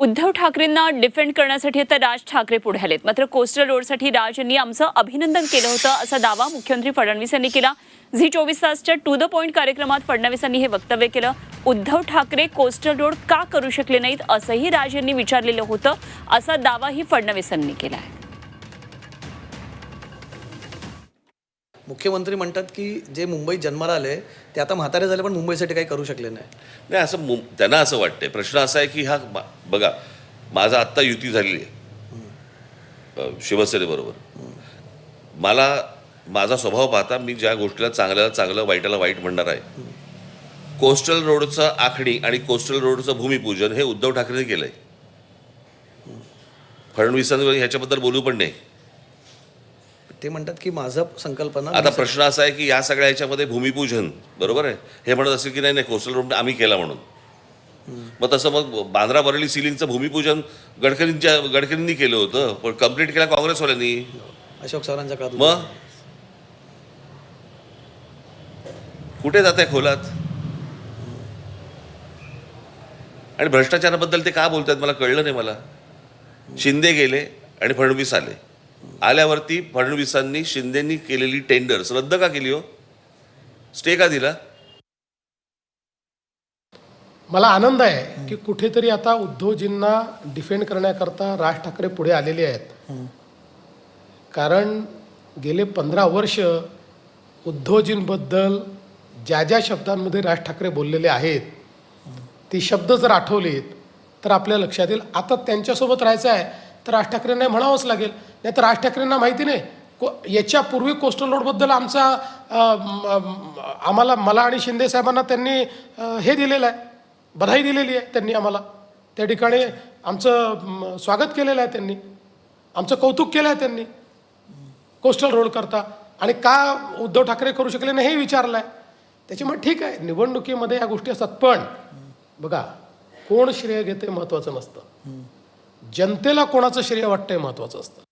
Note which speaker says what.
Speaker 1: Uddhav ठाकरेंना defend करण्यासाठी आता राज ठाकरे पुढे आलेत. मात्र कोस्टल रोडसाठी राज यांनी आमचं अभिनंदन केलं होतं असा दावा मुख्यमंत्री फडणवीस यांनी केला. झी 24 तासच्या टू द पॉइंट कार्यक्रमात फडणवीसांनी हे वक्तव्य केलं. उद्धव ठाकरे कोस्टल रोड का करू शकले नाहीत असंही राज यांनी विचारलेलं होतं असा दावाही फडणवीसांनी केला आहे.
Speaker 2: मुख्यमंत्री म्हणतात की जे मुंबईत जन्माला आले ते आता म्हातारे झाले पण मुंबईसाठी काही करू शकले नाही.
Speaker 3: असं त्यांना असं वाटतंय. प्रश्न असा आहे की हा बघा, माझा आत्ता युती झालेली आहे शिवसेनेबरोबर. मला माझा स्वभाव पाहता मी ज्या गोष्टीला चांगल्याला चांगलं वाईटाला वाईट म्हणणार आहे. कोस्टल रोडचं आखणी आणि कोस्टल रोडचं भूमिपूजन हे उद्धव ठाकरेंनी केलंय. फडणवीसांनी ह्याच्याबद्दल बोलू पण नाही.
Speaker 2: ते म्हणतात की माझा संकल्पना.
Speaker 3: आता प्रश्न असा आहे की या सगळ्या ह्याच्यामध्ये भूमिपूजन बरोबर आहे हे म्हणत असेल की नाही कोस्टल रोड आम्ही केला म्हणून. मग तसं मग बांद्रा बरेली सिलिंगचं भूमिपूजन गडकरींनी केलं होतं पण कम्प्लीट केला काँग्रेसवाल्यांनी
Speaker 2: अशोक चव्हाणांच्या काळात.
Speaker 3: मग कुठे जात आहे खोलात. आणि भ्रष्टाचाराबद्दल ते का बोलतात मला कळलं नाही. मला शिंदे गेले आणि फडणवीस आल्यावरती फडणवीसांनी शिंदेंनी केलेली टेंडर्स रद्द का केली हो? स्टे का दिला?
Speaker 4: मला आनंद आहे की कुठेतरी आता उद्धवजींना डिफेंड करण्याकरता राज ठाकरे पुढे आलेले आहेत. कारण गेले 15 वर्ष उद्धवजींबद्दल ज्या ज्या शब्दांमध्ये राज ठाकरे बोललेले आहेत ती शब्द जर आठवलीत तर आपल्या लक्षात येईल. आता त्यांच्यासोबत राहायचं आहे तर राज ठाकरेंना म्हणावंच लागेल. नाही तर राज ठाकरेंना माहिती नाही याच्यापूर्वी कोस्टल रोडबद्दल मला आणि शिंदे साहेबांना त्यांनी हे दिलेलं आहे, बधाई दिलेली आहे. त्यांनी आम्हाला त्या ठिकाणी आमचं स्वागत केलेलं आहे. त्यांनी आमचं कौतुक केलं आहे त्यांनी कोस्टल रोड करता. आणि का उद्धव ठाकरे करू शकले नाही हे विचारलं आहे. त्याच्यामुळे ठीक आहे निवडणुकीमध्ये या गोष्टी असतात. पण बघा कोण श्रेय घेते महत्त्वाचं नसतं. जनतेला कोणाचं श्रेय वाटतंय महत्त्वाचं असतं.